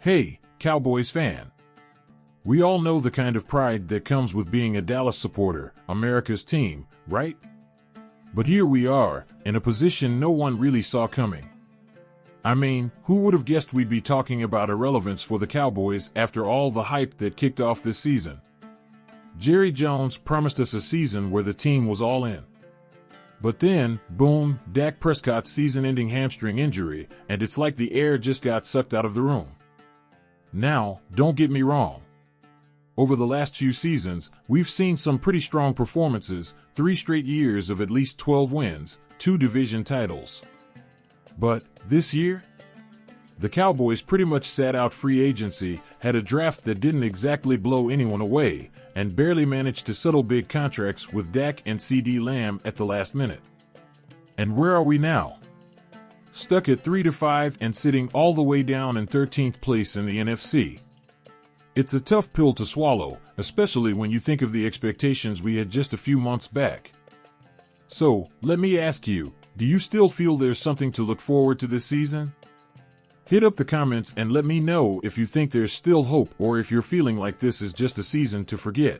Hey, Cowboys fan. We all know the kind of pride that comes with being a Dallas supporter, America's team, right? But here we are, in a position no one really saw coming. I mean, who would have guessed we'd be talking about irrelevance for the Cowboys after all the hype that kicked off this season? Jerry Jones promised us a season where the team was all in. But then, boom, Dak Prescott's season-ending hamstring injury, and it's like the air just got sucked out of the room. Now, don't get me wrong. Over the last few seasons, we've seen some pretty strong performances, 3 straight years of at least 12 wins, 2 division titles. But, this year? The Cowboys pretty much sat out free agency, had a draft that didn't exactly blow anyone away, and barely managed to settle big contracts with Dak and CeeDee Lamb at the last minute. And where are we now? Stuck at 3-5 and sitting all the way down in 13th place in the NFC. It's a tough pill to swallow, especially when you think of the expectations we had just a few months back. So, let me ask you, do you still feel there's something to look forward to this season? Hit up the comments and let me know if you think there's still hope or if you're feeling like this is just a season to forget.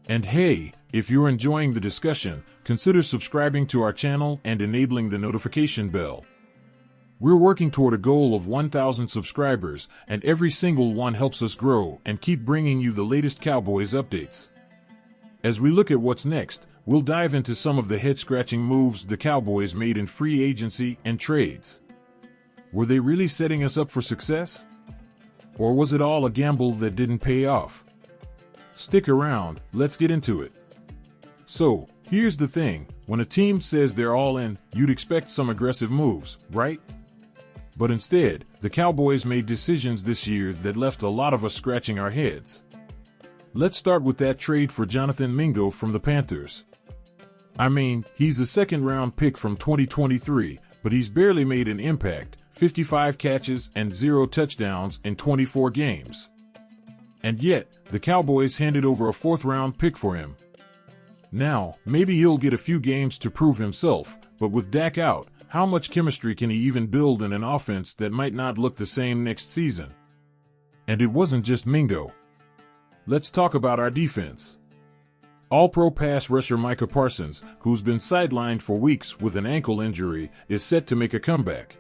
And hey, if you're enjoying the discussion, consider subscribing to our channel and enabling the notification bell. We're working toward a goal of 1,000 subscribers, and every single one helps us grow and keep bringing you the latest Cowboys updates. As we look at what's next, we'll dive into some of the head-scratching moves the Cowboys made in free agency and trades. Were they really setting us up for success? Or was it all a gamble that didn't pay off? Stick around, let's get into it. So, here's the thing, when a team says they're all in, you'd expect some aggressive moves, right? But instead, the Cowboys made decisions this year that left a lot of us scratching our heads. Let's start with that trade for Jonathan Mingo from the Panthers. I mean, he's a second-round pick from 2023, but he's barely made an impact, 55 catches and 0 touchdowns in 24 games. And yet, the Cowboys handed over a 4th-round pick for him. Now, maybe he'll get a few games to prove himself, but with Dak out, how much chemistry can he even build in an offense that might not look the same next season? And it wasn't just Mingo. Let's talk about our defense. All-Pro pass rusher Micah Parsons, who's been sidelined for weeks with an ankle injury, is set to make a comeback.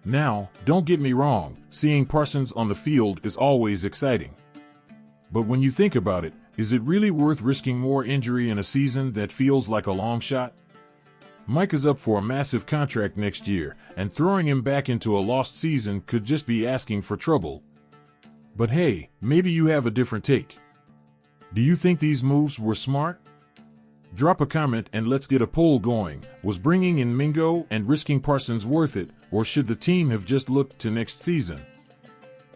Now, don't get me wrong, seeing Parsons on the field is always exciting. But when you think about it, is it really worth risking more injury in a season that feels like a long shot? Mike is up for a massive contract next year, and throwing him back into a lost season could just be asking for trouble. But hey, maybe you have a different take. Do you think these moves were smart? Drop a comment and let's get a poll going. Was bringing in Mingo and risking Parsons worth it, or should the team have just looked to next season?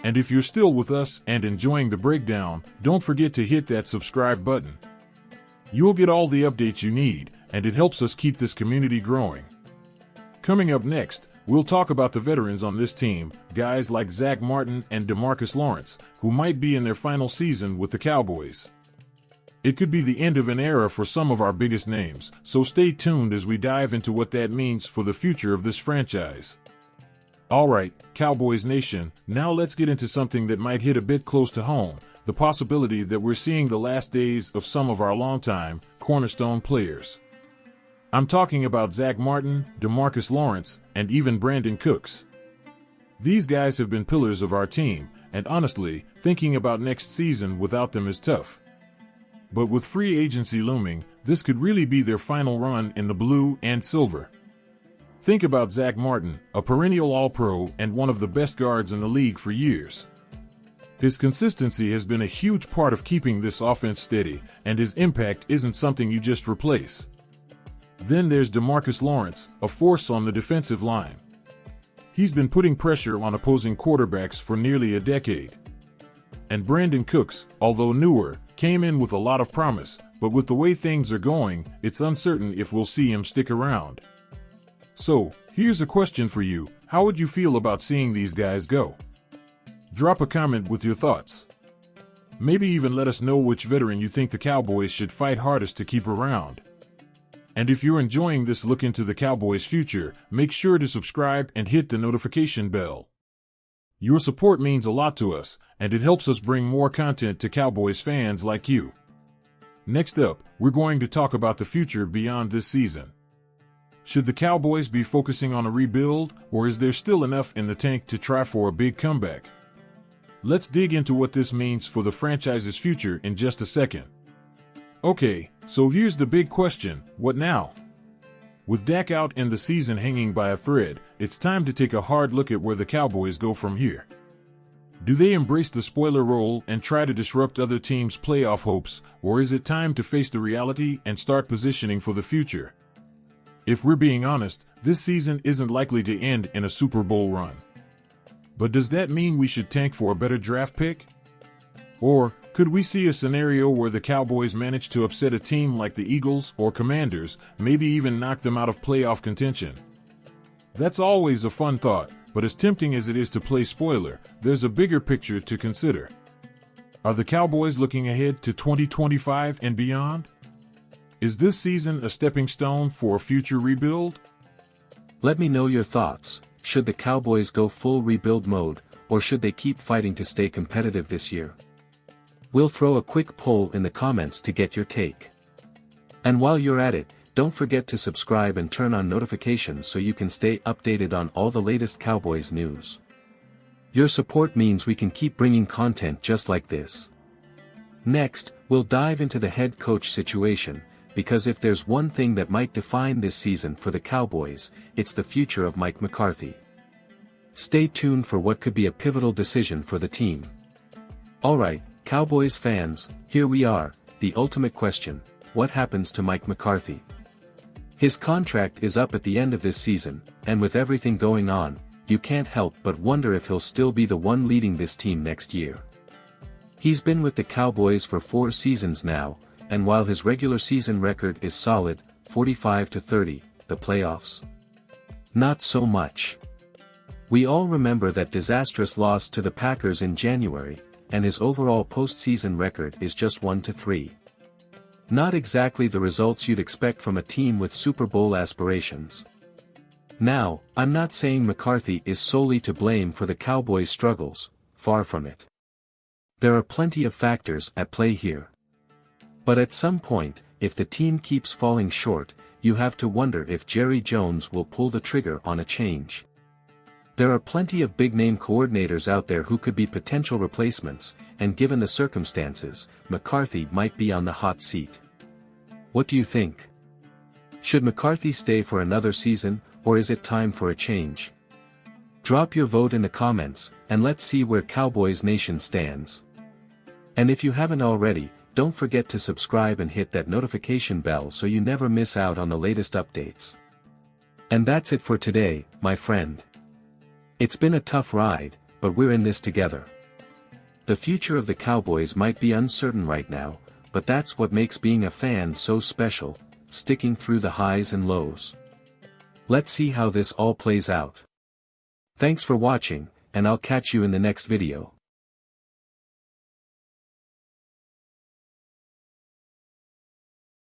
And if you're still with us and enjoying the breakdown, don't forget to hit that subscribe button. You'll get all the updates you need, and it helps us keep this community growing. Coming up next, we'll talk about the veterans on this team, guys like Zach Martin and DeMarcus Lawrence, who might be in their final season with the Cowboys. It could be the end of an era for some of our biggest names, so stay tuned as we dive into what that means for the future of this franchise. Alright, Cowboys Nation, now let's get into something that might hit a bit close to home, the possibility that we're seeing the last days of some of our longtime, cornerstone players. I'm talking about Zach Martin, DeMarcus Lawrence, and even Brandon Cooks. These guys have been pillars of our team, and honestly, thinking about next season without them is tough. But with free agency looming, this could really be their final run in the blue and silver. Think about Zach Martin, a perennial All-Pro and one of the best guards in the league for years. His consistency has been a huge part of keeping this offense steady, and his impact isn't something you just replace. Then there's DeMarcus Lawrence, a force on the defensive line. He's been putting pressure on opposing quarterbacks for nearly a decade. And Brandon Cooks, although newer, came in with a lot of promise, but with the way things are going, it's uncertain if we'll see him stick around. So, here's a question for you, how would you feel about seeing these guys go? Drop a comment with your thoughts. Maybe even let us know which veteran you think the Cowboys should fight hardest to keep around. And if you're enjoying this look into the Cowboys' future, make sure to subscribe and hit the notification bell. Your support means a lot to us, and it helps us bring more content to Cowboys fans like you. Next up, we're going to talk about the future beyond this season. Should the Cowboys be focusing on a rebuild, or is there still enough in the tank to try for a big comeback? Let's dig into what this means for the franchise's future in just a second. Okay, so here's the big question: what now? With Dak out and the season hanging by a thread, it's time to take a hard look at where the Cowboys go from here. Do they embrace the spoiler role and try to disrupt other teams' playoff hopes, or is it time to face the reality and start positioning for the future? If we're being honest, this season isn't likely to end in a Super Bowl run. But does that mean we should tank for a better draft pick? Or could we see a scenario where the Cowboys manage to upset a team like the Eagles or Commanders, maybe even knock them out of playoff contention? That's always a fun thought, but as tempting as it is to play spoiler, there's a bigger picture to consider. Are the Cowboys looking ahead to 2025 and beyond? Is this season a stepping stone for a future rebuild? Let me know your thoughts. Should the Cowboys go full rebuild mode, or should they keep fighting to stay competitive this year? We'll throw a quick poll in the comments to get your take. And while you're at it, don't forget to subscribe and turn on notifications so you can stay updated on all the latest Cowboys news. Your support means we can keep bringing content just like this. Next, we'll dive into the head coach situation, because if there's one thing that might define this season for the Cowboys, it's the future of Mike McCarthy. Stay tuned for what could be a pivotal decision for the team. Alright, Cowboys fans, here we are, the ultimate question: what happens to Mike McCarthy? His contract is up at the end of this season, and with everything going on, you can't help but wonder if he'll still be the one leading this team next year. He's been with the Cowboys for 4 seasons now, and while his regular season record is solid, 45-30, the playoffs? Not so much. We all remember that disastrous loss to the Packers in January, and his overall postseason record is just 1-3. Not exactly the results you'd expect from a team with Super Bowl aspirations. Now, I'm not saying McCarthy is solely to blame for the Cowboys' struggles, far from it. There are plenty of factors at play here. But at some point, if the team keeps falling short, you have to wonder if Jerry Jones will pull the trigger on a change. There are plenty of big-name coordinators out there who could be potential replacements, and given the circumstances, McCarthy might be on the hot seat. What do you think? Should McCarthy stay for another season, or is it time for a change? Drop your vote in the comments, and let's see where Cowboys Nation stands. And if you haven't already, don't forget to subscribe and hit that notification bell so you never miss out on the latest updates. And that's it for today, my friend. It's been a tough ride, but we're in this together. The future of the Cowboys might be uncertain right now, but that's what makes being a fan so special, sticking through the highs and lows. Let's see how this all plays out. Thanks for watching, and I'll catch you in the next video.